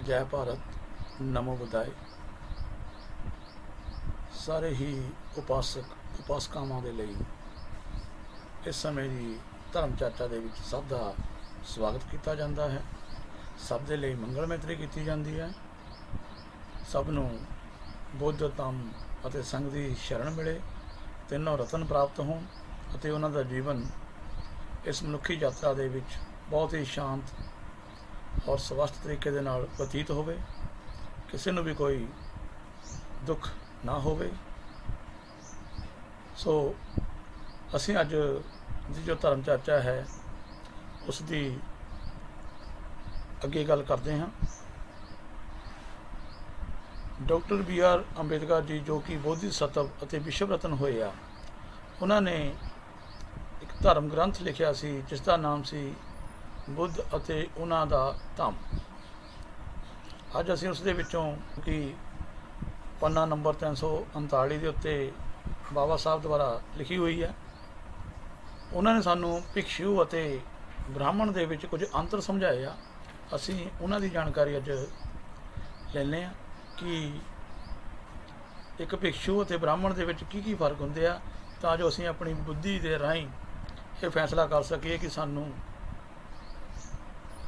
जय भारत, नमो बुदाय। सारे ही उपासक उपासकावां दे लई इस समय की धर्म चर्चा दे विच सब का स्वागत किया जाता है। सब दे लई मंगलमैत्री की जाती है। सब नूं बुद्ध धम्म अते संघ की शरण मिले, तीनों रतन प्राप्त होण अते उन्हां दा जीवन इस मनुखी यात्रा दे विच बहुत ही शांत और स्वस्थ तरीके दे नाल बतीत होवे, किसी नूं भी कोई दुख ना होवे। सो असीं अज दी जो धर्म चर्चा है उसकी अगे गल करते हैं। डॉक्टर BR अंबेडकर जी जो कि बोधिसत्व अते विश्व रत्न होए आ, उन्होंने एक धर्म ग्रंथ लिखिया सी जिसका नाम सी बुद्ध अते उन्हां दा धम्म। अज असीं उस दे विचों कि पन्ना नंबर 339 के उत्ते बाबा साहब द्वारा लिखी हुई है। उन्होंने सानू भिक्षु अते ब्राह्मण दे विच कुछ अंतर समझाए आ। असीं उन्हां दी जानकारी अज लैने आ कि एक भिक्षु अते ब्राह्मण दे विच की फर्क हुंदे आ, तां जो असीं अपनी बुद्धि दे राहीं ये फैसला कर सकीए कि सानू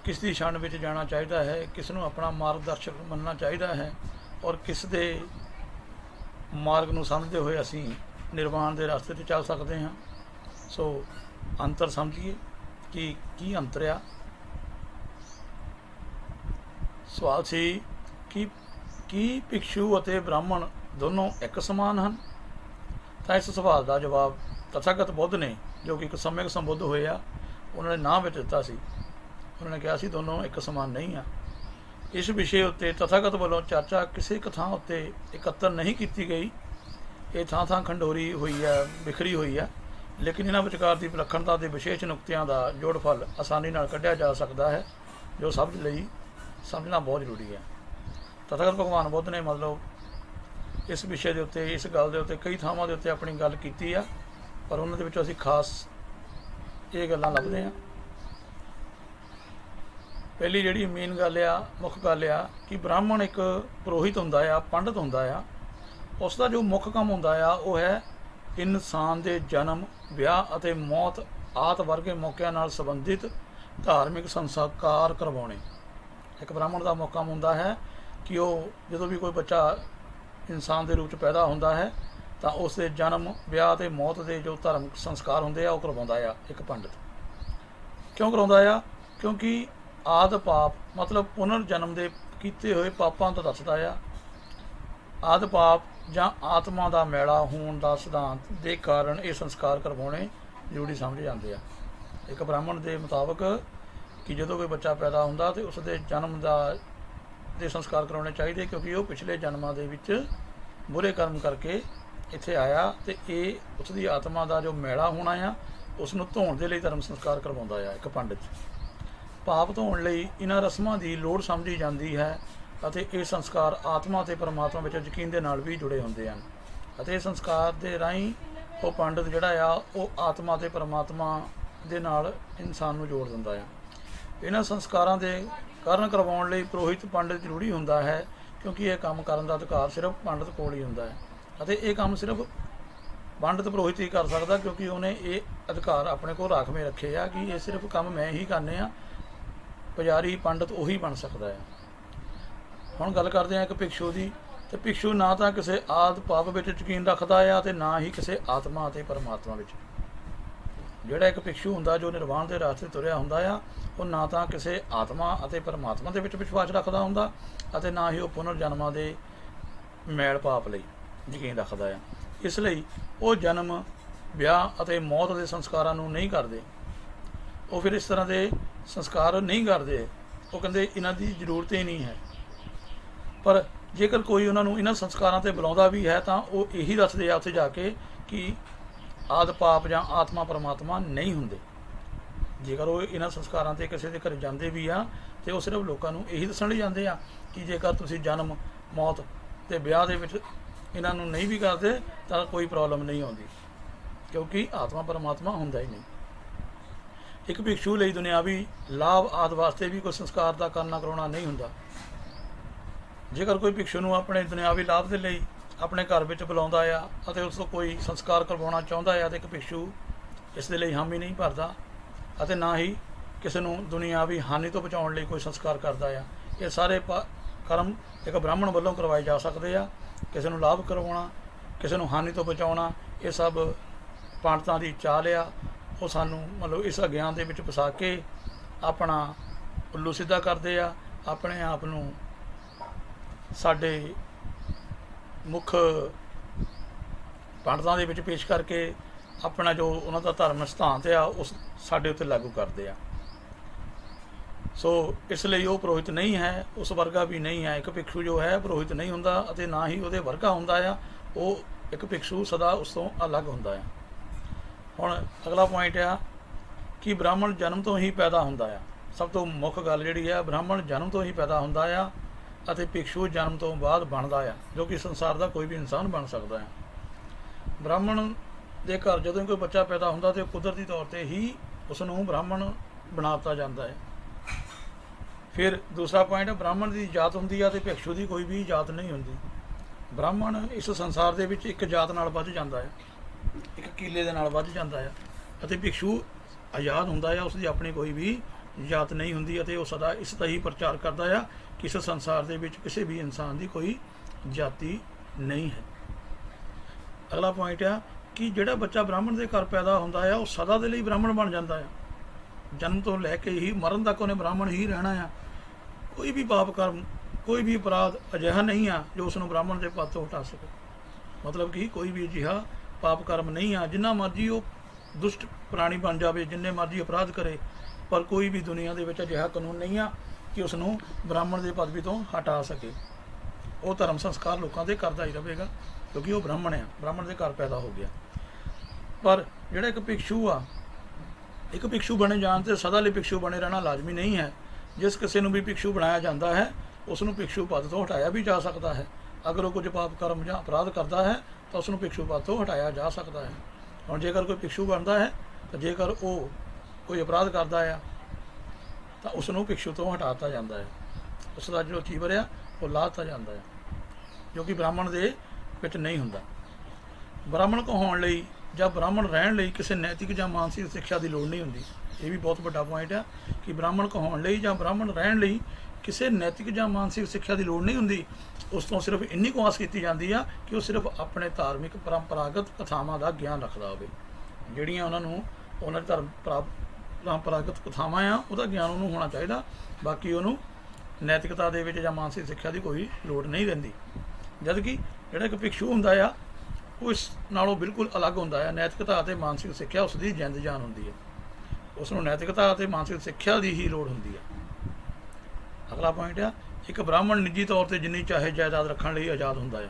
किस दी शरण में जाना चाहिए है, किस नूं अपना मार्गदर्शक मनना चाहिए है और किस दे मार्ग नूं समझते हुए असीं निर्वाण के रास्ते ते चल सकते हैं। सो अंतर समझिए कि की अंतर आ। सवाल सी कि भिक्षु अते ब्राह्मण दोनों एक समान हैं। तो इस सवाल का जवाब तथागत बुद्ध ने जो कि एक सम्यक संबुद्ध होए आ, उन्होंने नाम विच दिता सी। उन्होंने कहा सी दोनों एक समान नहीं आ। इस विषय उत्ते तथागत वालों चर्चा किसी एक थां उत्ते एकत्र नहीं की गई। ये थां थां खंडोरी हुई है, बिखरी हुई है, लेकिन इन्हां विचकार की विलक्षणता के विशेष नुकतियां का जोड़फल आसानी नाल कढ़िया जा सकता है, जो सब लई समझना बहुत जरूरी है। तथागत भगवान बुद्ध ने मतलब इस विषय के उत्ते इस गल के उत्ते कई थावां के उत्ते अपनी गल की आ, पर उन्हां दे विचों असीं खास ये गल्लां लभदे आ। पहली जिहड़ी मेन गल आ, मुख गल आ कि ब्राह्मण एक पुरोहित हुंदा आ, पंडित हुंदा आ। उसका जो मुख काम हुंदा आ वह है इंसान के जन्म, विआह अते मौत आदि वर्गे मौक़िਆਂ नाल संबंधित धार्मिक संस्कार करवाने। एक ब्राह्मण का मुख काम हुंदा है कि वह जो भी कोई बच्चा इंसान के रूप में पैदा होंदा है तो उसके जन्म, विआह अते मौत के जो धार्मिक संस्कार होंदे आ, वो करवाउंदा आ एक पंडित। क्यों करवाउंदा आ? क्योंकि आद पाप मतलब पुनर्जन्म के किए हुए पापों तो दसदा आ। आद पाप जां आत्मा का मैला होने का सिद्धांत के कारण ये संस्कार करवाने जरूरी समझे जाते हैं। एक ब्राह्मण के मुताबिक कि जो कोई बच्चा पैदा होंदा तो उसके जन्म का दे संस्कार करवाने चाहिए, क्योंकि वो पिछले जन्मां दे विच बुरे कर्म करके इत्थे आया तो ये उसकी आत्मा का जो मैला होना आ उसनूं धोण दे लई धर्म संस्कार करवाउंदा आ एक पंडित। पाप धोण लई इन्हां रस्मां की लोड़ समझी जाती है अते ये संस्कार आत्मा ते परमात्मा विच यकीन दे नाल भी जुड़े हुंदे हन। अते इस संस्कार दे राहीं वो पंडित जिहड़ा आ वो आत्मा ते परमात्मा दे नाल इंसान नूं जोड़ दिंदा आ। इन्हां संस्कारां दे कारण करवाउण लई पुरोहित पंडित जरूरी हुंदा है, क्योंकि यह काम करन दा अधिकार सिर्फ पंडित कोल ही हुंदा है अते ये काम सिर्फ पंडित पुरोहित ही कर सकदा, क्योंकि उन्हें ये अधिकार अपने को राखवें रखे आ कि ये सिर्फ काम मैं ही करने आ, पुजारी पंडित उही बन सकता है। हुण गल करते हैं एक भिक्षु की। तो भिक्षु ना तो किसी आद पाप में यकीन रखता है तो ना ही किसी आत्मा और परमात्मा में। जिहड़ा एक भिक्षु हुंदा जो निर्वाण के रास्ते तुरिया हुंदा आ, वो ना तो किसी आत्मा और परमात्मा के विश्वास रखता हुंदा अते ना ही वो पुनर्जन्मां दे मैल पाप लई यकीन रखता है। इसलिए वो जन्म, विआह अते मौत के संस्कारां नूं नहीं करते। वो फिर इस तरह के संस्कार नहीं करते, वो कहते इन्हां दी जरूरत ही नहीं है। पर जेकर कोई उन्होंने इन्हां संस्कारां ते बुलाउंदा भी है तो वो यही दसदे आ उत्थे जाके कि आद पाप जां आत्मा परमात्मा नहीं हुंदे। जेकर वो इन्हां संस्कारां ते किसी दे घर जांदे भी आ तो वो सिर्फ लोकां नूं यही दस्सण लई जांदे आ कि जेकर तुसीं जन्म, मौत ते विआह दे विच इन्हां नूं नहीं भी करदे तां कोई प्रॉब्लम नहीं आउंदी, क्योंकि आत्मा परमात्मा हुंदा ही नहीं। एक भिक्षु ਲਈ दुनियावी लाभ आदि वास्ते भी कोई संस्कार का करना करवाना नहीं हुंदा। ਜੇਕਰ ਕੋਈ ਭਿਕਸ਼ੂ ਨੂੰ ਆਪਣੇ ਦੁਨਿਆਵੀ ਲਾਭ ਦੇ ਲਈ ਆਪਣੇ ਘਰ ਵਿੱਚ ਬੁਲਾਉਂਦਾ ਆ ਅਤੇ ਉਸ ਤੋਂ ਕੋਈ ਸੰਸਕਾਰ ਕਰਵਾਉਣਾ ਚਾਹੁੰਦਾ ਆ, ਤੇ ਇੱਕ ਭਿਕਸ਼ੂ ਇਸ ਦੇ ਲਈ ਹਾਮੀ ਨਹੀਂ ਭਰਦਾ ਅਤੇ ਨਾ ਹੀ ਕਿਸੇ ਨੂੰ ਦੁਨਿਆਵੀ ਹਾਨੀ ਤੋਂ ਬਚਾਉਣ ਲਈ ਕੋਈ ਸੰਸਕਾਰ ਕਰਦਾ ਆ। ਇਹ ਸਾਰੇ ਕਰਮ ਇੱਕ ਬ੍ਰਾਹਮਣ ਵੱਲੋਂ ਕਰਵਾਏ ਜਾ ਸਕਦੇ ਆ। ਕਿਸੇ ਨੂੰ ਲਾਭ ਕਰਵਾਉਣਾ, ਕਿਸੇ ਨੂੰ ਹਾਨੀ ਤੋਂ ਬਚਾਉਣਾ, ਇਹ ਸਭ ਪੰਡਤਾਂ ਦੀ ਚਾਲ ਆ। ਉਹ ਸਾਨੂੰ ਮਤਲਬ ਇਸ ਅਗਿਆਨ ਦੇ ਵਿੱਚ ਫਸਾ ਕੇ ਆਪਣਾ ਉੱਲੂ ਸਿੱਧਾ ਕਰਦੇ ਆ, ਆਪਣੇ ਆਪ ਨੂੰ ਸਾਡੇ ਮੁੱਖ ਪੰਡਤਾਂ ਦੇ ਵਿੱਚ ਪੇਸ਼ ਕਰਕੇ ਆਪਣਾ ਜੋ ਉਹਨਾਂ ਦਾ ਧਰਮ ਸਿਧਾਂਤ ਆ ਉਸ ਸਾਡੇ ਉੱਤੇ ਲਾਗੂ ਕਰਦੇ ਆ। ਸੋ ਇਸ ਲਈ ਉਹ ਪੁਰੋਹਿਤ ਨਹੀਂ ਹੈ, ਉਸ ਵਰਗਾ ਵੀ ਨਹੀਂ ਹੈ। ਇੱਕ ਭਿਕਸ਼ੂ ਜੋ ਹੈ ਪੁਰੋਹਿਤ ਨਹੀਂ ਹੁੰਦਾ ਅਤੇ ਨਾ ਹੀ ਉਹਦੇ ਵਰਗਾ ਹੁੰਦਾ ਆ। ਉਹ ਇੱਕ ਭਿਕਸ਼ੂ ਸਦਾ ਉਸ ਤੋਂ ਅਲੱਗ ਹੁੰਦਾ ਆ। ਹੁਣ ਅਗਲਾ ਪੁਆਇੰਟ ਆ ਕਿ ਬ੍ਰਾਹਮਣ ਜਨਮ ਤੋਂ ਹੀ ਪੈਦਾ ਹੁੰਦਾ ਆ। ਸਭ ਤੋਂ ਮੁੱਖ ਗੱਲ ਜਿਹੜੀ ਆ, ਬ੍ਰਾਹਮਣ ਜਨਮ ਤੋਂ ਹੀ ਪੈਦਾ ਹੁੰਦਾ ਆ ਅਤੇ ਭਿਕਸ਼ੂ ਜਨਮ ਤੋਂ ਬਾਅਦ ਬਣਦਾ ਆ, ਜੋ ਕਿ ਸੰਸਾਰ ਦਾ ਕੋਈ ਵੀ ਇਨਸਾਨ ਬਣ ਸਕਦਾ ਆ। ਬ੍ਰਾਹਮਣ ਦੇ ਘਰ ਜਦੋਂ ਕੋਈ ਬੱਚਾ ਪੈਦਾ ਹੁੰਦਾ ਤਾਂ ਕੁਦਰਤੀ ਤੌਰ 'ਤੇ ਹੀ ਉਸ ਨੂੰ ਬ੍ਰਾਹਮਣ ਬਣਾ ਦਿੱਤਾ ਜਾਂਦਾ ਹੈ। ਫਿਰ ਦੂਸਰਾ ਪੁਆਇੰਟ, ਬ੍ਰਾਹਮਣ ਦੀ ਜਾਤ ਹੁੰਦੀ ਆ ਅਤੇ ਭਿਕਸ਼ੂ ਦੀ ਕੋਈ ਵੀ ਜਾਤ ਨਹੀਂ ਹੁੰਦੀ। ਬ੍ਰਾਹਮਣ ਇਸ ਸੰਸਾਰ ਦੇ ਵਿੱਚ ਇੱਕ ਜਾਤ ਨਾਲ ਵੱਧ ਜਾਂਦਾ ਹੈ, ਇੱਕ ਕੀਲੇ ਦੇ ਨਾਲ ਵੱਧ ਜਾਂਦਾ ਹੈ ਅਤੇ ਭਿਕਸ਼ੂ ਆਜ਼ਾਦ ਹੁੰਦਾ ਆ। ਉਸ ਦੀ ਆਪਣੀ ਕੋਈ ਵੀ ਜਾਤ ਨਹੀਂ ਹੁੰਦੀ ਅਤੇ ਉਹ ਸਦਾ ਇਸ ਦਾ ਹੀ ਪ੍ਰਚਾਰ ਕਰਦਾ ਆ ਕਿ ਇਸ ਸੰਸਾਰ ਦੇ ਵਿੱਚ ਕਿਸੇ ਵੀ ਇਨਸਾਨ ਦੀ ਕੋਈ ਜਾਤੀ ਨਹੀਂ ਹੈ। ਅਗਲਾ ਪੁਆਇੰਟ ਆ ਕਿ ਜਿਹੜਾ ਬੱਚਾ ਬ੍ਰਾਹਮਣ ਦੇ ਘਰ ਪੈਦਾ ਹੁੰਦਾ ਆ ਉਹ ਸਦਾ ਦੇ ਲਈ ਬ੍ਰਾਹਮਣ ਬਣ ਜਾਂਦਾ ਆ। ਜਨਮ ਤੋਂ ਲੈ ਕੇ ਹੀ ਮਰਨ ਤੱਕ ਉਹਨੇ ਬ੍ਰਾਹਮਣ ਹੀ ਰਹਿਣਾ ਆ। ਕੋਈ ਵੀ ਪਾਪ ਕਰਮ, ਕੋਈ ਵੀ ਅਪਰਾਧ ਅਜਿਹਾ ਨਹੀਂ ਆ ਜੋ ਉਸ ਨੂੰ ਬ੍ਰਾਹਮਣ ਦੇ ਪਦ ਤੋਂ ਹਟਾ ਸਕੇ। ਮਤਲਬ ਕਿ ਕੋਈ ਵੀ ਅਜਿਹਾ ਪਾਪ ਕਰਮ ਨਹੀਂ ਆ, ਜਿੰਨਾ ਮਰਜ਼ੀ ਉਹ ਦੁਸ਼ਟ ਪ੍ਰਾਣੀ ਬਣ ਜਾਵੇ, ਜਿੰਨੇ ਮਰਜ਼ੀ ਅਪਰਾਧ ਕਰੇ, ਪਰ ਕੋਈ ਵੀ ਦੁਨੀਆ ਦੇ ਵਿੱਚ ਅਜਿਹਾ ਕਾਨੂੰਨ ਨਹੀਂ ਆ ਕਿ ਉਸ ਨੂੰ ਬ੍ਰਾਹਮਣ ਦੇ ਪਦਵੀ ਤੋਂ ਹਟਾ ਸਕੇ। ਉਹ ਧਰਮ ਸੰਸਕਾਰ ਲੋਕਾਂ ਦੇ ਕਰਦਾ ਹੀ ਰਹੇਗਾ ਕਿਉਂਕਿ ਉਹ ਬ੍ਰਾਹਮਣ ਆ, ਬ੍ਰਾਹਮਣ ਦੇ ਘਰ ਪੈਦਾ ਹੋ ਗਿਆ। ਪਰ ਜਿਹੜਾ ਇੱਕ ਭਿਕਸ਼ੂ ਆ, ਇੱਕ ਭਿਕਸ਼ੂ ਬਣੇ ਜਾਣ 'ਤੇ ਸਦਾ ਲਈ ਭਿਕਸ਼ੂ ਬਣੇ ਰਹਿਣਾ ਲਾਜ਼ਮੀ ਨਹੀਂ ਹੈ। ਜਿਸ ਕਿਸੇ ਨੂੰ ਵੀ ਭਿਕਸ਼ੂ ਬਣਾਇਆ ਜਾਂਦਾ ਹੈ ਉਸ ਨੂੰ ਭਿਕਸ਼ੂ ਪਦ ਤੋਂ ਹਟਾਇਆ ਵੀ ਜਾ ਸਕਦਾ ਹੈ। ਅਗਰ ਉਹ ਕੁਝ ਪਾਪ ਕਰਮ ਜਾਂ ਅਪਰਾਧ ਕਰਦਾ ਹੈ ਤਾਂ ਉਸ ਨੂੰ ਭਿਕਸ਼ੂ ਪਦ ਤੋਂ ਹਟਾਇਆ ਜਾ ਸਕਦਾ ਹੈ। ਹੁਣ ਜੇਕਰ ਕੋਈ ਭਿਕਸ਼ੂ ਬਣਦਾ ਹੈ ਤਾਂ ਜੇਕਰ ਉਹ ਕੋਈ ਅਪਰਾਧ ਕਰਦਾ ਆ ਤਾਂ ਉਸ ਨੂੰ ਭਿਕਸ਼ੂ ਤੋਂ ਹਟਾ ਦਿੱਤਾ ਜਾਂਦਾ ਹੈ। ਉਸ ਦਾ ਜਿਹੜਾ ਚੀਵਰ ਆ ਉਹ ਲਾ ਦਿੱਤਾ ਜਾਂਦਾ ਹੈ, ਜੋ ਕਿ ਬ੍ਰਾਹਮਣ ਦੇ ਵਿੱਚ ਨਹੀਂ ਹੁੰਦਾ। ਬ੍ਰਾਹਮਣ ਕਹਾਉਣ ਲਈ ਜਾਂ ਬ੍ਰਾਹਮਣ ਰਹਿਣ ਲਈ ਕਿਸੇ ਨੈਤਿਕ ਜਾਂ ਮਾਨਸਿਕ ਸਿੱਖਿਆ ਦੀ ਲੋੜ ਨਹੀਂ ਹੁੰਦੀ। ਇਹ ਵੀ ਬਹੁਤ ਵੱਡਾ ਪੁਆਇੰਟ ਆ ਕਿ ਬ੍ਰਾਹਮਣ ਕਹਾਉਣ ਲਈ ਜਾਂ ਬ੍ਰਾਹਮਣ ਰਹਿਣ ਲਈ ਕਿਸੇ ਨੈਤਿਕ ਜਾਂ ਮਾਨਸਿਕ ਸਿੱਖਿਆ ਦੀ ਲੋੜ ਨਹੀਂ ਹੁੰਦੀ। ਉਸ ਤੋਂ ਸਿਰਫ ਇੰਨੀ ਕੁ ਆਸ ਕੀਤੀ ਜਾਂਦੀ ਆ ਕਿ ਉਹ ਸਿਰਫ ਆਪਣੇ ਧਾਰਮਿਕ ਪਰੰਪਰਾਗਤ ਕਥਾਵਾਂ ਦਾ ਗਿਆਨ ਰੱਖਦਾ ਹੋਵੇ। ਜਿਹੜੀਆਂ ਉਹਨਾਂ ਨੂੰ ਉਹਨਾਂ ਦੇ ਪਰੰਪਰਾਗਤ ਕਥਾਵਾਂ ਆ ਉਹਦਾ ਗਿਆਨ ਉਹਨੂੰ ਹੋਣਾ ਚਾਹੀਦਾ। ਬਾਕੀ ਉਹਨੂੰ ਨੈਤਿਕਤਾ ਦੇ ਵਿੱਚ ਜਾਂ ਮਾਨਸਿਕ ਸਿੱਖਿਆ ਦੀ ਕੋਈ ਲੋੜ ਨਹੀਂ ਰਹਿੰਦੀ। ਜਦ ਕਿ ਜਿਹੜਾ ਇੱਕ ਭਿਕਸ਼ੂ ਹੁੰਦਾ ਆ ਉਹ ਇਸ ਨਾਲੋਂ ਬਿਲਕੁਲ ਅਲੱਗ ਹੁੰਦਾ ਹੈ। ਨੈਤਿਕਤਾ ਅਤੇ ਮਾਨਸਿਕ ਸਿੱਖਿਆ ਉਸ ਦੀ ਜਿੰਦ ਜਾਨ ਹੁੰਦੀ ਹੈ। ਉਸ ਨੂੰ ਨੈਤਿਕਤਾ ਅਤੇ ਮਾਨਸਿਕ ਸਿੱਖਿਆ ਦੀ ਹੀ ਲੋੜ ਹੁੰਦੀ ਹੈ। ਅਗਲਾ ਪੁਆਇੰਟ ਆ, ਇੱਕ ਬ੍ਰਾਹਮਣ ਨਿੱਜੀ ਤੌਰ 'ਤੇ ਜਿੰਨੀ ਚਾਹੇ ਜਾਇਦਾਦ ਰੱਖਣ ਲਈ ਆਜ਼ਾਦ ਹੁੰਦਾ ਆ।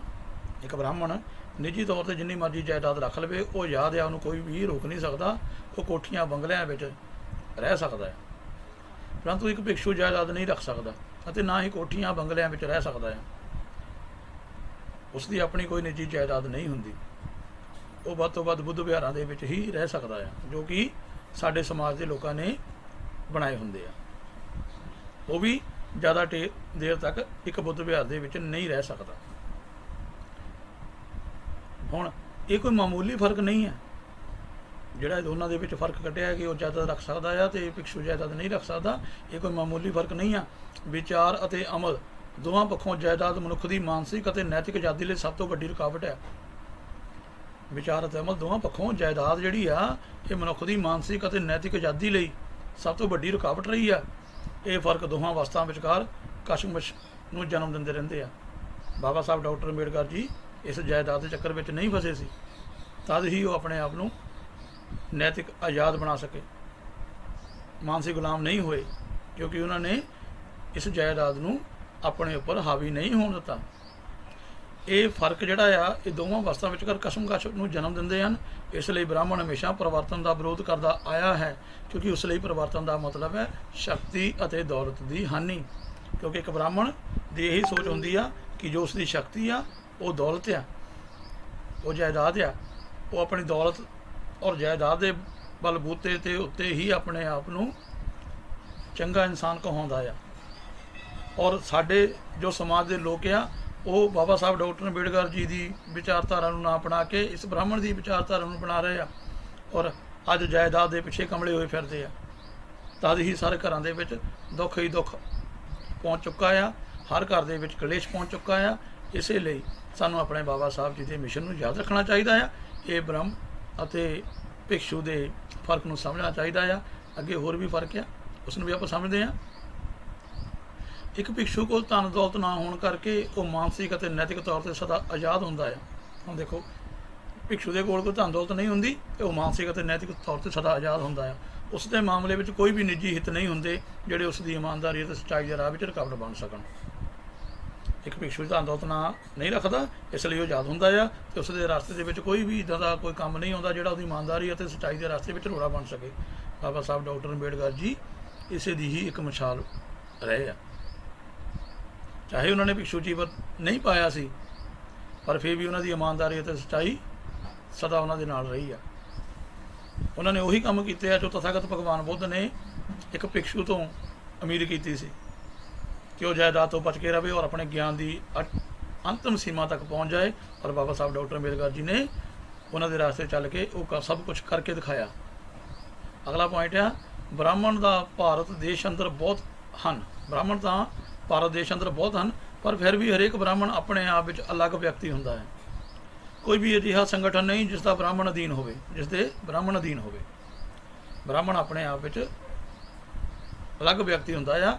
ਇੱਕ ਬ੍ਰਾਹਮਣ ਨਿੱਜੀ ਤੌਰ 'ਤੇ ਜਿੰਨੀ ਮਰਜ਼ੀ ਜਾਇਦਾਦ ਰੱਖ ਲਵੇ, ਉਹ ਆਜ਼ਾਦ ਆ, ਉਹਨੂੰ ਕੋਈ ਵੀ ਰੋਕ ਨਹੀਂ ਸਕਦਾ। ਉਹ ਕੋਠੀਆਂ ਬੰਗਲਿਆਂ ਵਿੱਚ ਰਹਿ ਸਕਦਾ ਹੈ, ਪਰੰਤੂ ਇੱਕ ਭਿਕਸ਼ੂ ਜਾਇਦਾਦ ਨਹੀਂ ਰੱਖ ਸਕਦਾ ਅਤੇ ਨਾ ਹੀ ਕੋਠੀਆਂ ਬੰਗਲਿਆਂ ਵਿੱਚ ਰਹਿ ਸਕਦਾ ਹੈ। ਉਸ ਦੀ ਆਪਣੀ ਕੋਈ ਨਿੱਜੀ ਜਾਇਦਾਦ ਨਹੀਂ ਹੁੰਦੀ। ਉਹ ਵੱਧ ਤੋਂ ਵੱਧ ਬੁੱਧ ਵਿਹਾਰਾਂ ਦੇ ਵਿੱਚ ਹੀ ਰਹਿ ਸਕਦਾ ਹੈ, ਜੋ ਕਿ ਸਾਡੇ ਸਮਾਜ ਦੇ ਲੋਕਾਂ ਨੇ ਬਣਾਏ ਹੁੰਦੇ ਆ। ਉਹ ਵੀ ਜ਼ਿਆਦਾ ਦੇਰ ਤੱਕ ਇੱਕ ਬੁੱਧ ਵਿਹਾਰ ਦੇ ਵਿੱਚ ਨਹੀਂ ਰਹਿ ਸਕਦਾ। ਹੁਣ ਇਹ ਕੋਈ ਮਾਮੂਲੀ ਫਰਕ ਨਹੀਂ ਹੈ ਜਿਹੜਾ ਦੋਨਾਂ ਦੇ ਵਿੱਚ ਫਰਕ ਕੱਢਿਆ ਕਿ ਉਹ ਜਾਇਦਾਦ ਰੱਖ ਸਕਦਾ ਆ ਤੇ ਭਿਕਸ਼ੂ ਜਾਇਦਾਦ ਨਹੀਂ ਰੱਖ ਸਕਦਾ। ਇਹ ਕੋਈ ਮਾਮੂਲੀ ਫਰਕ ਨਹੀਂ ਆ। ਵਿਚਾਰ ਅਤੇ ਅਮਲ ਦੋਵਾਂ ਪੱਖੋਂ ਜਾਇਦਾਦ ਮਨੁੱਖ ਦੀ ਮਾਨਸਿਕ ਅਤੇ ਨੈਤਿਕ ਆਜ਼ਾਦੀ ਲਈ ਸਭ ਤੋਂ ਵੱਡੀ ਰੁਕਾਵਟ ਹੈ। ਵਿਚਾਰ ਅਤੇ ਅਮਲ ਦੋਵਾਂ ਪੱਖੋਂ ਜਾਇਦਾਦ ਜਿਹੜੀ ਆ ਇਹ ਮਨੁੱਖ ਦੀ ਮਾਨਸਿਕ ਅਤੇ ਨੈਤਿਕ ਆਜ਼ਾਦੀ ਲਈ ਸਭ ਤੋਂ ਵੱਡੀ ਰੁਕਾਵਟ ਰਹੀ ਆ। ਇਹ ਫਰਕ ਦੋਹਾਂ ਅਵਸਥਾਵਾਂ ਵਿਚਕਾਰ ਕਸ਼ਮਕਸ਼ ਨੂੰ ਜਨਮ ਦਿੰਦੇ ਰਹਿੰਦੇ ਆ। ਬਾਬਾ ਸਾਹਿਬ ਡਾਕਟਰ ਅੰਬੇਡਕਰ ਜੀ ਇਸ ਜਾਇਦਾਦ ਦੇ ਚੱਕਰ ਵਿੱਚ ਨਹੀਂ ਫਸੇ ਸੀ, ਤਦ ਹੀ ਉਹ ਆਪਣੇ ਆਪ ਨੂੰ ਨੈਤਿਕ ਆਜ਼ਾਦ ਬਣਾ ਸਕੇ, ਮਾਨਸਿਕ ਗੁਲਾਮ ਨਹੀਂ ਹੋਏ, ਕਿਉਂਕਿ ਉਹਨਾਂ ਨੇ ਇਸ ਜਾਇਦਾਦ ਨੂੰ ਆਪਣੇ ਉੱਪਰ ਹਾਵੀ ਨਹੀਂ ਹੋਣ ਦਿੱਤਾ। ਇਹ ਫਰਕ ਜਿਹੜਾ ਆ ਇਹ ਦੋਵਾਂ ਅਵਸਥਾਵਾਂ ਵਿਚਕਾਰ ਕਸ਼ਮਕਸ਼ ਨੂੰ ਜਨਮ ਦਿੰਦੇ ਹਨ। ਇਸ ਲਈ ਬ੍ਰਾਹਮਣ ਹਮੇਸ਼ਾ ਪਰਿਵਰਤਨ ਦਾ ਵਿਰੋਧ ਕਰਦਾ ਆਇਆ ਹੈ, ਕਿਉਂਕਿ ਉਸ ਲਈ ਪਰਿਵਰਤਨ ਦਾ ਮਤਲਬ ਹੈ ਸ਼ਕਤੀ ਅਤੇ ਦੌਲਤ ਦੀ ਹਾਨੀ। ਕਿਉਂਕਿ ਇੱਕ ਬ੍ਰਾਹਮਣ ਦੀ ਇਹੀ ਸੋਚ ਹੁੰਦੀ ਆ ਕਿ ਜੋ ਉਸ ਦੀ ਸ਼ਕਤੀ ਆ ਉਹ ਦੌਲਤ ਆ, ਉਹ ਜਾਇਦਾਦ ਆ। ਉਹ ਆਪਣੀ ਦੌਲਤ ਔਰ ਜਾਇਦਾਦ ਦੇ ਬਲਬੂਤੇ ਤੇ ਉੱਤੇ ਹੀ ਆਪਣੇ ਆਪ ਨੂੰ ਚੰਗਾ ਇਨਸਾਨ ਕਹਾਉਂਦਾ ਆ ਔਰ ਸਾਡੇ ਜੋ ਸਮਾਜ ਦੇ ਲੋਕ ਆ ਉਹ ਬਾਬਾ ਸਾਹਿਬ ਡਾਕਟਰ ਅੰਬੇਡਕਰ ਜੀ ਦੀ ਵਿਚਾਰਧਾਰਾ ਨੂੰ ਨਾ ਅਪਣਾ ਕੇ ਇਸ ਬ੍ਰਾਹਮਣ ਦੀ ਵਿਚਾਰਧਾਰਾ ਨੂੰ ਅਪਣਾ ਰਹੇ ਆ ਔਰ ਅੱਜ ਜਾਇਦਾਦ ਦੇ ਪਿੱਛੇ ਕਮਲੇ ਹੋਏ ਫਿਰਦੇ ਆ। ਤਦ ਹੀ ਸਾਰੇ ਘਰਾਂ ਦੇ ਵਿੱਚ ਦੁੱਖ ਹੀ ਦੁੱਖ ਪਹੁੰਚ ਚੁੱਕਾ ਆ, ਹਰ ਘਰ ਦੇ ਵਿੱਚ ਕਲੇਸ਼ ਪਹੁੰਚ ਚੁੱਕਾ ਆ। ਇਸੇ ਲਈ ਸਾਨੂੰ ਆਪਣੇ ਬਾਬਾ ਸਾਹਿਬ ਜੀ ਦੇ ਮਿਸ਼ਨ ਨੂੰ ਯਾਦ ਰੱਖਣਾ ਚਾਹੀਦਾ ਆ। ਇਹ ਬ੍ਰਹਮ ਅਤੇ ਭਿਕਸ਼ੂ ਦੇ ਫਰਕ ਨੂੰ ਸਮਝਣਾ ਚਾਹੀਦਾ ਆ। ਅੱਗੇ ਹੋਰ ਵੀ ਫਰਕ ਆ, ਉਸ ਨੂੰ ਵੀ ਆਪਾਂ ਸਮਝਦੇ ਹਾਂ। ਇੱਕ ਭਿਕਸ਼ੂ ਕੋਲ ਧਨ ਦੌਲਤ ਨਾ ਹੋਣ ਕਰਕੇ ਉਹ ਮਾਨਸਿਕ ਅਤੇ ਨੈਤਿਕ ਤੌਰ 'ਤੇ ਸਦਾ ਆਜ਼ਾਦ ਹੁੰਦਾ ਆ। ਹੁਣ ਦੇਖੋ, ਭਿਕਸ਼ੂ ਦੇ ਕੋਲ ਕੋਈ ਧਨ ਦੌਲਤ ਨਹੀਂ ਹੁੰਦੀ ਅਤੇ ਉਹ ਮਾਨਸਿਕ ਅਤੇ ਨੈਤਿਕ ਤੌਰ 'ਤੇ ਸਦਾ ਆਜ਼ਾਦ ਹੁੰਦਾ ਆ। ਉਸ ਦੇ ਮਾਮਲੇ ਵਿੱਚ ਕੋਈ ਵੀ ਨਿੱਜੀ ਹਿੱਤ ਨਹੀਂ ਹੁੰਦੇ ਜਿਹੜੇ ਉਸ ਦੀ ਇਮਾਨਦਾਰੀ ਅਤੇ ਸੱਚਾਈ ਦੇ ਰਾਹ ਵਿੱਚ ਰੁਕਾਵਟ ਬਣ ਸਕਣ। ਇੱਕ ਭਿਕਸ਼ੂ ਧਨ ਦੌਲਤ ਨਾ ਨਹੀਂ ਰੱਖਦਾ, ਇਸ ਲਈ ਉਹ ਆਜ਼ਾਦ ਹੁੰਦਾ ਆ ਅਤੇ ਉਸ ਦੇ ਰਸਤੇ ਦੇ ਵਿੱਚ ਕੋਈ ਵੀ ਇੱਦਾਂ ਦਾ ਕੋਈ ਕੰਮ ਨਹੀਂ ਆਉਂਦਾ ਜਿਹੜਾ ਉਹਦੀ ਇਮਾਨਦਾਰੀ ਅਤੇ ਸੱਚਾਈ ਦੇ ਰਸਤੇ ਵਿੱਚ ਰੋੜਾ ਬਣ ਸਕੇ। ਬਾਬਾ ਸਾਹਿਬ ਡਾਕਟਰ ਅੰਬੇਡਕਰ ਜੀ ਇਸੇ ਦੀ ਹੀ ਇੱਕ ਮਿਸਾਲ ਰਹੇ ਆ। ਚਾਹੇ ਉਹਨਾਂ ਨੇ ਭਿਕਸ਼ੂ ਜੀਵਨ ਨਹੀਂ ਪਾਇਆ ਸੀ, ਪਰ ਫਿਰ ਵੀ ਉਹਨਾਂ ਦੀ ਇਮਾਨਦਾਰੀ ਅਤੇ ਸੱਚਾਈ ਸਦਾ ਉਹਨਾਂ ਦੇ ਨਾਲ ਰਹੀ ਆ। ਉਹਨਾਂ ਨੇ ਉਹੀ ਕੰਮ ਕੀਤੇ ਆ ਜੋ ਤਥਾਗਤ ਭਗਵਾਨ ਬੁੱਧ ਨੇ ਇੱਕ ਭਿਕਸ਼ੂ ਤੋਂ ਉਮੀਦ ਕੀਤੀ ਸੀ ਕਿ ਉਹ ਜਾਇਦਾਦ ਤੋਂ ਬਚ ਕੇ ਰਹੇ ਔਰ ਆਪਣੇ ਗਿਆਨ ਦੀ ਅੰਤਮ ਸੀਮਾ ਤੱਕ ਪਹੁੰਚ ਜਾਏ। ਪਰ ਬਾਬਾ ਸਾਹਿਬ ਡਾਕਟਰ ਅੰਬੇਡਕਰ ਜੀ ਨੇ ਉਹਨਾਂ ਦੇ ਰਾਸਤੇ ਚੱਲ ਕੇ ਉਹ ਸਭ ਕੁਝ ਕਰਕੇ ਦਿਖਾਇਆ। ਅਗਲਾ ਪੁਆਇੰਟ ਆ, ਬ੍ਰਾਹਮਣ ਦਾ ਭਾਰਤ ਦੇਸ਼ ਅੰਦਰ ਬਹੁਤ ਹਨ। ਬ੍ਰਾਹਮਣ ਤਾਂ ਭਾਰਤ ਦੇਸ਼ ਅੰਦਰ ਬਹੁਤ ਹਨ, ਪਰ ਫਿਰ ਵੀ ਹਰੇਕ ਬ੍ਰਾਹਮਣ ਆਪਣੇ ਆਪ ਵਿੱਚ ਅਲੱਗ ਵਿਅਕਤੀ ਹੁੰਦਾ ਹੈ। ਕੋਈ ਵੀ ਅਜਿਹਾ ਸੰਗਠਨ ਨਹੀਂ ਜਿਸ ਦਾ ਬ੍ਰਾਹਮਣ ਅਧੀਨ ਹੋਵੇ, ਜਿਸ ਦੇ ਬ੍ਰਾਹਮਣ ਅਧੀਨ ਹੋਵੇ। ਬ੍ਰਾਹਮਣ ਆਪਣੇ ਆਪ ਵਿੱਚ ਅਲੱਗ ਵਿਅਕਤੀ ਹੁੰਦਾ ਆ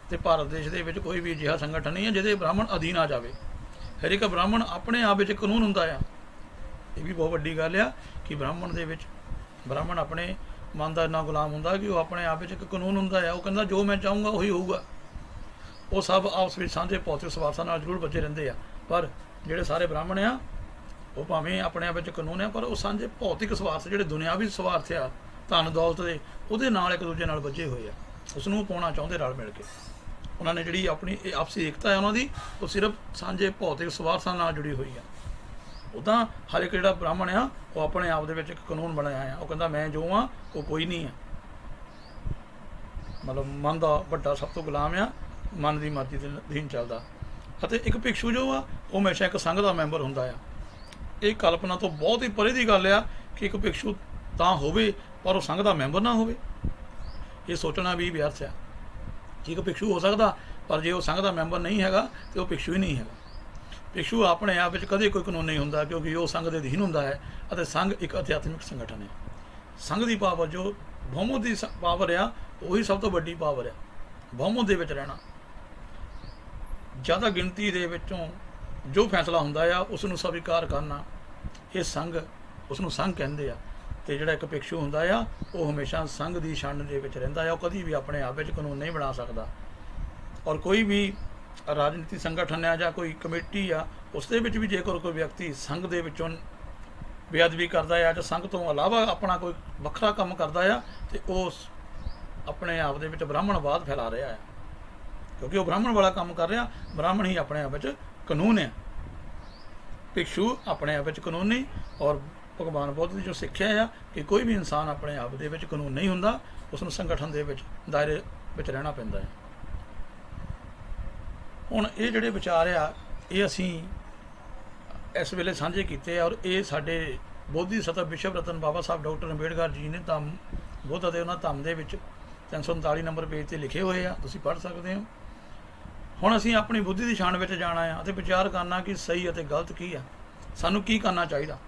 ਅਤੇ ਭਾਰਤ ਦੇਸ਼ ਦੇ ਵਿੱਚ ਕੋਈ ਵੀ ਅਜਿਹਾ ਸੰਗਠਨ ਨਹੀਂ ਹੈ ਜਿਹਦੇ ਬ੍ਰਾਹਮਣ ਅਧੀਨ ਆ ਜਾਵੇ। ਹਰੇਕ ਬ੍ਰਾਹਮਣ ਆਪਣੇ ਆਪ ਵਿੱਚ ਕਾਨੂੰਨ ਹੁੰਦਾ ਆ। ਇਹ ਵੀ ਬਹੁਤ ਵੱਡੀ ਗੱਲ ਆ ਕਿ ਬ੍ਰਾਹਮਣ ਦੇ ਵਿੱਚ ਬ੍ਰਾਹਮਣ ਆਪਣੇ ਮਨ ਦਾ ਇੰਨਾ ਗੁਲਾਮ ਹੁੰਦਾ ਕਿ ਉਹ ਆਪਣੇ ਆਪ ਵਿੱਚ ਇੱਕ ਕਾਨੂੰਨ ਹੁੰਦਾ ਆ। ਉਹ ਕਹਿੰਦਾ ਜੋ ਮੈਂ ਚਾਹੂੰਗਾ ਉਹੀ ਹੋਊਗਾ। ਉਹ ਸਭ ਆਪਸ ਵਿੱਚ ਸਾਂਝੇ ਭੌਤਿਕ ਸਵਾਰਥਾਂ ਨਾਲ ਜ਼ਰੂਰ ਬੱਝੇ ਰਹਿੰਦੇ ਆ, ਪਰ ਜਿਹੜੇ ਸਾਰੇ ਬ੍ਰਾਹਮਣ ਆ ਉਹ ਭਾਵੇਂ ਆਪਣੇ ਆਪ ਵਿੱਚ ਕਾਨੂੰਨ ਆ, ਪਰ ਉਹ ਸਾਂਝੇ ਭੌਤਿਕ ਸਵਾਰਥ ਜਿਹੜੇ ਦੁਨਿਆਵੀ ਸਵਾਰਥ ਆ ਧਨ ਦੌਲਤ ਦੇ, ਉਹਦੇ ਨਾਲ ਇੱਕ ਦੂਜੇ ਨਾਲ ਬੱਝੇ ਹੋਏ ਆ। ਉਸ ਨੂੰ ਪਾਉਣਾ ਚਾਹੁੰਦੇ ਰਲ ਮਿਲ ਕੇ। ਉਹਨਾਂ ਨੇ ਜਿਹੜੀ ਆਪਣੀ ਇਹ ਆਪਸੀ ਏਕਤਾ ਹੈ ਉਹਨਾਂ ਦੀ, ਉਹ ਸਿਰਫ ਸਾਂਝੇ ਭੌਤਿਕ ਸਵਾਰਥਾਂ ਨਾਲ ਜੁੜੀ ਹੋਈ ਆ। ਉੱਦਾਂ ਹਰ ਇੱਕ ਜਿਹੜਾ ਬ੍ਰਾਹਮਣ ਆ ਉਹ ਆਪਣੇ ਆਪ ਦੇ ਵਿੱਚ ਇੱਕ ਕਾਨੂੰਨ ਬਣਾਇਆ ਆ। ਉਹ ਕਹਿੰਦਾ ਮੈਂ ਜੋ ਆ ਉਹ ਕੋਈ ਨਹੀਂ ਆ, ਮਤਲਬ ਮਨ ਦਾ ਵੱਡਾ ਸਭ ਤੋਂ ਗੁਲਾਮ ਆ, ਮਨ ਦੀ ਮਰਜ਼ੀ ਦੇ ਅਧੀਨ ਚੱਲਦਾ। ਅਤੇ ਇੱਕ ਭਿਕਸ਼ੂ ਜੋ ਆ ਉਹ ਹਮੇਸ਼ਾ ਇੱਕ ਸੰਘ ਦਾ ਮੈਂਬਰ ਹੁੰਦਾ ਆ। ਇਹ ਕਲਪਨਾ ਤੋਂ ਬਹੁਤ ਹੀ ਪਰੇ ਦੀ ਗੱਲ ਆ ਕਿ ਇੱਕ ਭਿਕਸ਼ੂ ਤਾਂ ਹੋਵੇ ਪਰ ਉਹ ਸੰਘ ਦਾ ਮੈਂਬਰ ਨਾ ਹੋਵੇ। ਇਹ ਸੋਚਣਾ ਵੀ ਵਿਅਰਥ ਆ ਕਿ ਇੱਕ ਭਿਕਸ਼ੂ ਹੋ ਸਕਦਾ, ਪਰ ਜੇ ਉਹ ਸੰਘ ਦਾ ਮੈਂਬਰ ਨਹੀਂ ਹੈਗਾ ਤਾਂ ਉਹ ਭਿਕਸ਼ੂ ਹੀ ਨਹੀਂ ਹੈਗਾ। ਭਿਕਸ਼ੂ ਆਪਣੇ ਆਪ ਵਿੱਚ ਕਦੇ ਕੋਈ ਕਾਨੂੰਨ ਨਹੀਂ ਹੁੰਦਾ, ਕਿਉਂਕਿ ਉਹ ਸੰਘ ਦੇ ਅਧੀਨ ਹੁੰਦਾ ਹੈ ਅਤੇ ਸੰਘ ਇੱਕ ਅਧਿਆਤਮਿਕ ਸੰਗਠਨ ਹੈ। ਸੰਘ ਦੀ ਪਾਵਰ ਜੋ ਬਹੁਮਤ ਦੀ ਪਾਵਰ ਆ, ਉਹੀ ਸਭ ਤੋਂ ਵੱਡੀ ਪਾਵਰ ਆ। ਬਹੁਮਤ ਦੇ ਵਿੱਚ ਰਹਿਣਾ, ਜ਼ਿਆਦਾ ਗਿਣਤੀ ਦੇ ਵਿੱਚੋਂ ਜੋ ਫੈਸਲਾ ਹੁੰਦਾ ਆ ਉਸ ਨੂੰ ਸਵੀਕਾਰ ਕਰਨਾ, ਇਹ ਸੰਘ, ਉਸ ਨੂੰ ਸੰਘ ਕਹਿੰਦੇ ਆ। ਅਤੇ ਜਿਹੜਾ ਇੱਕ ਭਿਕਸ਼ੂ ਹੁੰਦਾ ਆ ਉਹ ਹਮੇਸ਼ਾ ਸੰਘ ਦੀ ਛਾਣ ਦੇ ਵਿੱਚ ਰਹਿੰਦਾ ਆ। ਉਹ ਕਦੀ ਵੀ ਆਪਣੇ ਆਪ ਵਿੱਚ ਕਾਨੂੰਨ ਨਹੀਂ ਬਣਾ ਸਕਦਾ। ਔਰ ਕੋਈ ਵੀ ਰਾਜਨੀਤੀ ਸੰਗਠਨ ਆ ਜਾਂ ਕੋਈ ਕਮੇਟੀ ਆ, ਉਸ ਦੇ ਵਿੱਚ ਵੀ ਜੇਕਰ ਕੋਈ ਵਿਅਕਤੀ ਸੰਘ ਦੇ ਵਿੱਚੋਂ ਬੇਅਦਬੀ ਕਰਦਾ ਆ ਜਾਂ ਸੰਘ ਤੋਂ ਇਲਾਵਾ ਆਪਣਾ ਕੋਈ ਵੱਖਰਾ ਕੰਮ ਕਰਦਾ ਆ, ਅਤੇ ਉਹ ਆਪਣੇ ਆਪ ਦੇ ਵਿੱਚ ਬ੍ਰਾਹਮਣਵਾਦ ਫੈਲਾ ਰਿਹਾ ਆ, ਕਿਉਂਕਿ ਉਹ ਬ੍ਰਾਹਮਣ ਵਾਲਾ ਕੰਮ ਕਰ ਰਿਹਾ। ਬ੍ਰਾਹਮਣ ਹੀ ਆਪਣੇ ਆਪ ਵਿੱਚ ਕਾਨੂੰਨ ਹੈ, ਭਿਕਸ਼ੂ ਆਪਣੇ ਆਪ ਵਿੱਚ ਕਾਨੂੰਨ ਨਹੀਂ। ਔਰ ਭਗਵਾਨ ਬੁੱਧ ਦੀ ਜੋ ਸਿੱਖਿਆ ਆ ਕਿ ਕੋਈ ਵੀ ਇਨਸਾਨ ਆਪਣੇ ਆਪ ਦੇ ਵਿੱਚ ਕਾਨੂੰਨ ਨਹੀਂ ਹੁੰਦਾ, ਉਸ ਨੂੰ ਸੰਗਠਨ ਦੇ ਵਿੱਚ ਦਾਇਰੇ ਵਿੱਚ ਰਹਿਣਾ ਪੈਂਦਾ ਹੈ। ਹੁਣ ਇਹ ਜਿਹੜੇ ਵਿਚਾਰ ਆ ਇਹ ਅਸੀਂ ਇਸ ਵੇਲੇ ਸਾਂਝੇ ਕੀਤੇ ਆ, ਔਰ ਇਹ ਸਾਡੇ ਬੋਧੀ ਸਤਵ ਵਿਸ਼ਵ ਰਤਨ ਬਾਬਾ ਸਾਹਿਬ ਡਾਕਟਰ ਅੰਬੇਡਕਰ ਜੀ ਨੇ ਧੰਮ ਬੁੱਧ ਅਤੇ ਉਹਨਾਂ ਧੰਮ ਦੇ ਵਿੱਚ 339 ਨੰਬਰ ਪੇਜ 'ਤੇ ਲਿਖੇ ਹੋਏ ਆ, ਤੁਸੀਂ ਪੜ੍ਹ ਸਕਦੇ ਹੋ। ਹੁਣ ਅਸੀਂ ਆਪਣੀ ਬੁੱਧੀ ਦੀ ਛਾਣ ਵਿੱਚ ਜਾਣਾ ਆ ਅਤੇ ਵਿਚਾਰ ਕਰਨਾ ਕਿ ਸਹੀ ਅਤੇ ਗਲਤ ਕੀ ਆ, ਸਾਨੂੰ ਕੀ ਕਰਨਾ ਚਾਹੀਦਾ,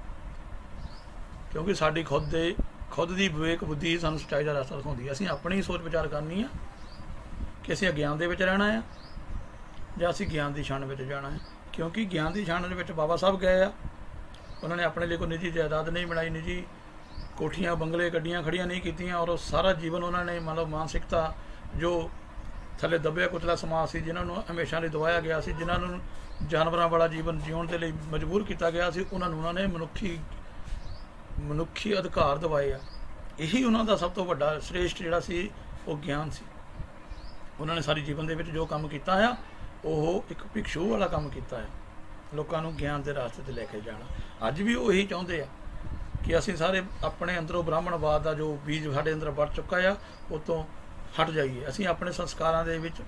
ਕਿਉਂਕਿ ਸਾਡੀ ਖੁਦ ਦੀ ਵਿਵੇਕ ਬੁੱਧੀ ਸਾਨੂੰ ਸੱਚਾਈ ਦਾ ਰਸਤਾ ਦਿਖਾਉਂਦੀ ਹੈ। ਅਸੀਂ ਆਪਣੀ ਹੀ ਸੋਚ ਵਿਚਾਰ ਕਰਨੀ ਆ ਕਿ ਅਸੀਂ ਅਗਿਆਨ ਦੇ ਵਿੱਚ ਰਹਿਣਾ ਆ ਜਾਂ ਅਸੀਂ ਗਿਆਨ ਦੀ ਛਾਣ ਵਿੱਚ ਜਾਣਾ ਹੈ। ਕਿਉਂਕਿ ਗਿਆਨ ਦੀ ਛਾਣ ਦੇ ਵਿੱਚ ਬਾਬਾ ਸਾਹਿਬ ਗਏ ਆ, ਉਹਨਾਂ ਨੇ ਆਪਣੇ ਲਈ ਕੋਈ ਨਿੱਜੀ ਜਾਇਦਾਦ ਨਹੀਂ ਬਣਾਈ, ਨਿੱਜੀ ਕੋਠੀਆਂ ਬੰਗਲੇ ਗੱਡੀਆਂ ਖੜੀਆਂ ਨਹੀਂ ਕੀਤੀਆਂ, ਔਰ ਉਹ ਸਾਰਾ ਜੀਵਨ ਉਹਨਾਂ ਨੇ ਮਤਲਬ ਮਾਨਸਿਕਤਾ ਜੋ ਥੱਲੇ ਦੱਬਿਆ ਕੁਚਲਾ ਸਮਾਜ ਸੀ, ਜਿਨ੍ਹਾਂ ਨੂੰ ਹਮੇਸ਼ਾ ਲਈ ਦਵਾਇਆ ਗਿਆ ਸੀ, ਜਿਨ੍ਹਾਂ ਨੂੰ ਜਾਨਵਰਾਂ ਵਾਲਾ ਜੀਵਨ ਜਿਉਣ ਦੇ ਲਈ ਮਜਬੂਰ ਕੀਤਾ ਗਿਆ ਸੀ, ਉਹਨਾਂ ਨੇ ਮਨੁੱਖੀ ਅਧਿਕਾਰ ਦਿਵਾਏ ਆ। ਇਹੀ ਉਹਨਾਂ ਦਾ ਸਭ ਤੋਂ ਵੱਡਾ ਸ੍ਰੇਸ਼ਟ ਜਿਹੜਾ ਸੀ ਉਹ ਗਿਆਨ ਸੀ। ਉਹਨਾਂ ਨੇ ਸਾਰੀ ਜੀਵਨ ਦੇ ਵਿੱਚ ਜੋ ਕੰਮ ਕੀਤਾ ਆ ਉਹ ਇੱਕ ਭਿਕਸ਼ੂ ਵਾਲਾ ਕੰਮ ਕੀਤਾ ਹੈ, ਲੋਕਾਂ ਨੂੰ ਗਿਆਨ ਦੇ ਰਾਸਤੇ 'ਤੇ ਲੈ ਕੇ ਜਾਣਾ। ਅੱਜ ਵੀ ਉਹ ਇਹੀ ਚਾਹੁੰਦੇ ਆ ਕਿ ਅਸੀਂ ਸਾਰੇ ਆਪਣੇ ਅੰਦਰੋਂ ਬ੍ਰਾਹਮਣਵਾਦ ਦਾ ਜੋ ਬੀਜ ਸਾਡੇ ਅੰਦਰ ਵੜ ਚੁੱਕਾ ਆ ਉਹ ਤੋਂ ਹਟ ਜਾਈਏ। ਅਸੀਂ ਆਪਣੇ ਸੰਸਕਾਰਾਂ ਦੇ ਵਿੱਚ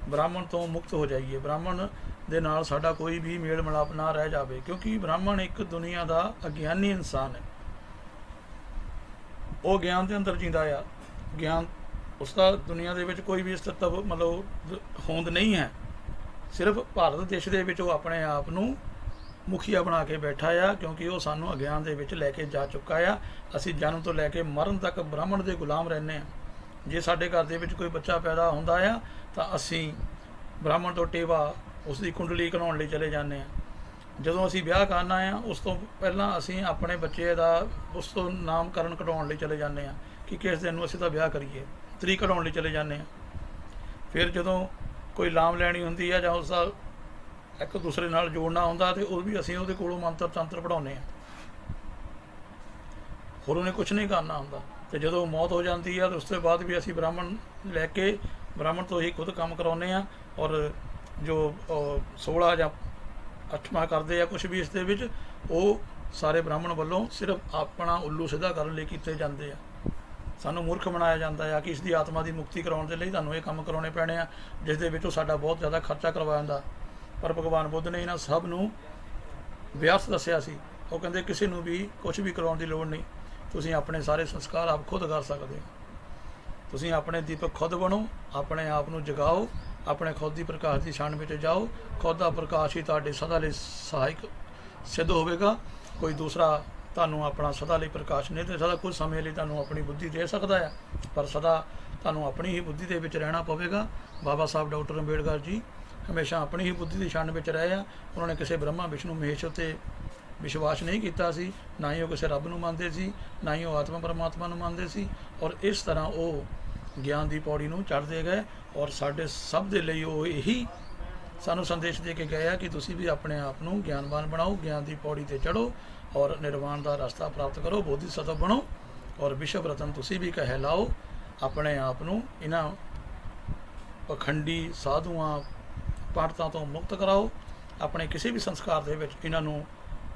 ਬ੍ਰਾਹਮਣ ਤੋਂ ਮੁਕਤ ਹੋ ਜਾਈਏ, ਬ੍ਰਾਹਮਣ ਦੇ ਨਾਲ ਸਾਡਾ ਕੋਈ ਵੀ ਮੇਲ ਮਿਲਾਪ ਨਾ ਰਹਿ ਜਾਵੇ, ਕਿਉਂਕਿ ਬ੍ਰਾਹਮਣ ਇੱਕ ਦੁਨੀਆ ਦਾ ਅਗਿਆਨੀ ਇਨਸਾਨ ਹੈ। ਉਹ ਗਿਆਨ ਦੇ ਅੰਦਰ ਜੀਂਦਾ ਆ, ਗਿਆਨ ਉਸ ਦਾ ਦੁਨੀਆ ਦੇ ਵਿੱਚ ਕੋਈ ਵੀ ਸਤਿਤਵ ਮਤਲਬ ਹੋਂਦ ਨਹੀਂ ਹੈ। ਸਿਰਫ ਭਾਰਤ ਦੇਸ਼ ਦੇ ਵਿੱਚ ਉਹ ਆਪਣੇ ਆਪ ਨੂੰ ਮੁਖੀਆ ਬਣਾ ਕੇ ਬੈਠਾ ਆ, ਕਿਉਂਕਿ ਉਹ ਸਾਨੂੰ ਅਗਿਆਨ ਦੇ ਵਿੱਚ ਲੈ ਕੇ ਜਾ ਚੁੱਕਾ ਆ। ਅਸੀਂ ਜਨਮ ਤੋਂ ਲੈ ਕੇ ਮਰਨ ਤੱਕ ਬ੍ਰਾਹਮਣ ਦੇ ਗੁਲਾਮ ਰਹਿੰਦੇ ਹਾਂ। ਜੇ ਸਾਡੇ ਘਰ ਦੇ ਵਿੱਚ ਕੋਈ ਬੱਚਾ ਪੈਦਾ ਹੁੰਦਾ ਆ ਤਾਂ ਅਸੀਂ ਬ੍ਰਾਹਮਣ ਤੋਂ ਟੇਵਾ ਉਸ ਦੀ ਕੁੰਡਲੀ ਕਢਾਉਣ ਲਈ ਚਲੇ ਜਾਂਦੇ ਹਾਂ। ਜਦੋਂ ਅਸੀਂ ਵਿਆਹ ਕਰਨਾ ਆ ਉਸ ਤੋਂ ਪਹਿਲਾਂ ਅਸੀਂ ਆਪਣੇ ਬੱਚੇ ਦਾ ਉਸ ਤੋਂ ਨਾਮਕਰਨ ਕਢਾਉਣ ਲਈ ਚਲੇ ਜਾਂਦੇ ਹਾਂ ਕਿ ਕਿਸ ਦਿਨ ਨੂੰ ਅਸੀਂ ਤਾਂ ਵਿਆਹ ਕਰੀਏ, ਤਰੀਕ ਕਢਾਉਣ ਲਈ ਚਲੇ ਜਾਂਦੇ ਹਾਂ। ਫਿਰ ਜਦੋਂ ਕੋਈ ਲਾਮ ਲੈਣੀ ਹੁੰਦੀ ਹੈ ਜਾਂ ਉਸ ਦਾ ਇੱਕ ਦੂਸਰੇ ਨਾਲ ਜੋੜਨਾ ਹੁੰਦਾ ਤੇ ਉਹ ਵੀ ਅਸੀਂ ਉਹਦੇ ਕੋਲੋਂ ਮੰਤਰ ਤੰਤਰ ਪੜ੍ਹਾਉਂਦੇ ਹਾਂ। ਹੋਰ ਉਹਨੇ ਕੁਛ ਨਹੀਂ ਕਰਨਾ ਹੁੰਦਾ। ਤੇ ਜਦੋਂ ਮੌਤ ਹੋ ਜਾਂਦੀ ਹੈ ਤਾਂ ਉਸ ਤੋਂ ਬਾਅਦ ਵੀ ਅਸੀਂ ਬ੍ਰਾਹਮਣ ਲੈ ਕੇ ਬ੍ਰਾਹਮਣ ਤੋਂ ਹੀ ਖੁਦ ਕੰਮ ਕਰਾਉਂਦੇ ਹਾਂ। ਔਰ ਜੋ 16 ਜਾਂ 8ਵਾਂ ਕਰਦੇ ਆ ਕੁਛ ਵੀ ਇਸ ਦੇ ਵਿੱਚ, ਉਹ ਸਾਰੇ ਬ੍ਰਾਹਮਣ ਵੱਲੋਂ ਸਿਰਫ ਆਪਣਾ ਉੱਲੂ ਸਿੱਧਾ ਕਰਨ ਲਈ ਕੀਤੇ ਜਾਂਦੇ ਆ। ਸਾਨੂੰ ਮੂਰਖ ਬਣਾਇਆ ਜਾਂਦਾ ਆ ਕਿ ਇਸ ਦੀ ਆਤਮਾ ਦੀ ਮੁਕਤੀ ਕਰਾਉਣ ਦੇ ਲਈ ਤੁਹਾਨੂੰ ਇਹ ਕੰਮ ਕਰਾਉਣੇ ਪੈਣੇ ਆ, ਜਿਸ ਦੇ ਵਿੱਚ ਉਹ ਸਾਡਾ ਬਹੁਤ ਜ਼ਿਆਦਾ ਖਰਚਾ ਕਰਵਾ ਜਾਂਦਾ। ਪਰ ਭਗਵਾਨ ਬੁੱਧ ਨੇ ਇਹਨਾਂ ਸਭ ਨੂੰ ਵਿਅਰਥ ਦੱਸਿਆ ਸੀ। ਉਹ ਕਹਿੰਦੇ ਕਿਸੇ ਨੂੰ ਵੀ ਕੁਛ ਵੀ ਕਰਾਉਣ ਦੀ ਲੋੜ ਨਹੀਂ, ਤੁਸੀਂ ਆਪਣੇ ਸਾਰੇ ਸੰਸਕਾਰ ਆਪ ਖੁਦ ਕਰ ਸਕਦੇ ਹੋ। ਤੁਸੀਂ ਆਪਣੇ ਦੀਪਕ ਖੁਦ ਬਣੋ, ਆਪਣੇ ਆਪ ਨੂੰ ਜਗਾਓ, ਆਪਣੇ ਖੁਦ ਦੀ ਪ੍ਰਕਾਸ਼ ਦੀ ਛਾਣ ਵਿੱਚ ਜਾਓ। ਖੁਦ ਦਾ ਪ੍ਰਕਾਸ਼ ਹੀ ਤੁਹਾਡੇ ਸਦਾ ਲਈ ਸਹਾਇਕ ਸਿੱਧ ਹੋਵੇਗਾ। ਕੋਈ ਦੂਸਰਾ ਤੁਹਾਨੂੰ ਆਪਣਾ ਸਦਾ ਲਈ ਪ੍ਰਕਾਸ਼ ਨਹੀਂ ਦੇ ਸਕਦਾ। ਕੁਝ ਸਮੇਂ ਲਈ ਤੁਹਾਨੂੰ ਆਪਣੀ ਬੁੱਧੀ ਦੇ ਸਕਦਾ ਆ, ਪਰ ਸਦਾ ਤੁਹਾਨੂੰ ਆਪਣੀ ਹੀ ਬੁੱਧੀ ਦੇ ਵਿੱਚ ਰਹਿਣਾ ਪਵੇਗਾ। ਬਾਬਾ ਸਾਹਿਬ ਡਾਕਟਰ ਅੰਬੇਡਕਰ ਜੀ ਹਮੇਸ਼ਾ ਆਪਣੀ ਹੀ ਬੁੱਧੀ ਦੀ ਛਾਣ ਵਿੱਚ ਰਹੇ ਆ। ਉਹਨਾਂ ਨੇ ਕਿਸੇ ਬ੍ਰਹਮਾ ਵਿਸ਼ਨੂੰ ਮਹੇਸ਼ ਉੱਤੇ ਵਿਸ਼ਵਾਸ ਨਹੀਂ ਕੀਤਾ ਸੀ, ਨਾ ਹੀ ਉਹ ਕਿਸੇ ਰੱਬ ਨੂੰ ਮੰਨਦੇ ਸੀ, ਨਾ ਹੀ ਉਹ ਆਤਮਾ ਪਰਮਾਤਮਾ ਨੂੰ ਮੰਨਦੇ ਸੀ। ਔਰ ਇਸ ਤਰ੍ਹਾਂ ਉਹ ਗਿਆਨ ਦੀ ਪੌੜੀ ਨੂੰ ਚੜ੍ਹਦੇ ਗਏ। ਔਰ ਸਾਡੇ ਸਭ ਦੇ ਲਈ ਉਹ ਇਹੀ ਸਾਨੂੰ ਸੰਦੇਸ਼ ਦੇ ਕੇ ਗਏ ਆ ਕਿ ਤੁਸੀਂ ਵੀ ਆਪਣੇ ਆਪ ਨੂੰ ਗਿਆਨਵਾਨ ਬਣਾਓ, ਗਿਆਨ ਦੀ ਪੌੜੀ ਤੇ ਚੜ੍ਹੋ ਔਰ ਨਿਰਵਾਣ ਦਾ ਰਸਤਾ ਪ੍ਰਾਪਤ ਕਰੋ, ਬੋਧੀਸਤਵ ਬਣੋ ਔਰ ਵਿਸ਼ਵ ਰਤਨ ਤੁਸੀਂ ਵੀ ਕਹਿਲਾਓ। ਆਪਣੇ ਆਪ ਨੂੰ ਇਹਨਾਂ ਪਖੰਡੀ ਸਾਧੂਆਂ ਪੰਡਤਾਂ ਤੋਂ ਮੁਕਤ ਕਰਾਓ। ਆਪਣੇ ਕਿਸੇ ਵੀ ਸੰਸਕਾਰ ਦੇ ਵਿੱਚ ਇਹਨਾਂ ਨੂੰ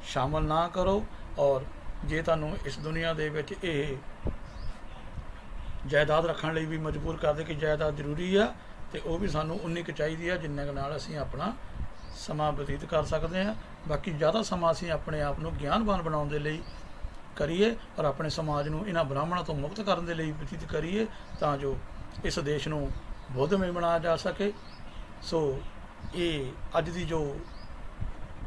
ਸ਼ਾਮਲ ਨਾ ਕਰੋ। ਔਰ ਜੇ ਤੁਹਾਨੂੰ ਇਸ ਦੁਨੀਆ ਦੇ ਵਿੱਚ ਇਹ ਜਾਇਦਾਦ ਰੱਖਣ ਲਈ ਵੀ ਮਜਬੂਰ ਕਰਦੇ ਕਿ ਜਾਇਦਾਦ ਜ਼ਰੂਰੀ ਆ, ਤੇ ਉਹ ਵੀ ਸਾਨੂੰ ਉਨੀ ਕੁ ਚਾਹੀਦੀ ਆ ਜਿੰਨੇ ਕੁ ਨਾਲ ਅਸੀਂ ਆਪਣਾ ਸਮਾਂ ਬਤੀਤ ਕਰ ਸਕਦੇ ਹਾਂ। ਬਾਕੀ ਜ਼ਿਆਦਾ ਸਮਾਂ ਅਸੀਂ ਆਪਣੇ ਆਪ ਨੂੰ ਗਿਆਨਵਾਨ ਬਣਾਉਣ ਦੇ ਲਈ ਕਰੀਏ ਔਰ ਆਪਣੇ ਸਮਾਜ ਨੂੰ ਇਹਨਾਂ ਬ੍ਰਾਹਮਣਾਂ ਤੋਂ ਮੁਕਤ ਕਰਨ ਦੇ ਲਈ ਬਤੀਤ ਕਰੀਏ, ਤਾਂ ਜੋ ਇਸ ਦੇਸ਼ ਨੂੰ ਬੁੱਧਮਈ ਬਣਾਇਆ ਜਾ ਸਕੇ। ਸੋ ਇਹ ਅੱਜ ਦੀ ਜੋ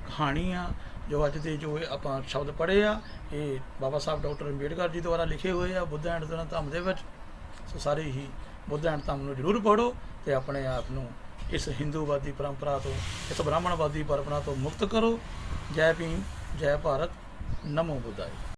ਕਹਾਣੀ ਆ, ਜੋ ਅੱਜ ਦੇ ਜੋ ਆਪਾਂ ਸ਼ਬਦ ਪੜ੍ਹੇ ਆ, ਇਹ ਬਾਬਾ ਸਾਹਿਬ ਡਾਕਟਰ ਅੰਬੇਡਕਰ ਜੀ ਦੁਆਰਾ ਲਿਖੇ ਹੋਏ ਆ ਬੁੱਧ ਐਂਡ ਧੰਮ ਦੇ ਵਿੱਚ। ਸੋ ਸਾਰੇ ਹੀ ਬੁੱਧ ਐਂਡ ਧੰਮ ਨੂੰ ਜ਼ਰੂਰ ਪੜ੍ਹੋ ਤੇ ਆਪਣੇ ਆਪ ਨੂੰ ਇਸ ਹਿੰਦੂਵਾਦੀ ਪਰੰਪਰਾ ਤੋਂ, ਇਸ ਬ੍ਰਾਹਮਣਵਾਦੀ ਪਰੰਪਰਾ ਤੋਂ ਮੁਕਤ ਕਰੋ। ਜੈ ਭੀਮ, ਜੈ ਭਾਰਤ, ਨਮੋ ਬੁੱਧਾਏ।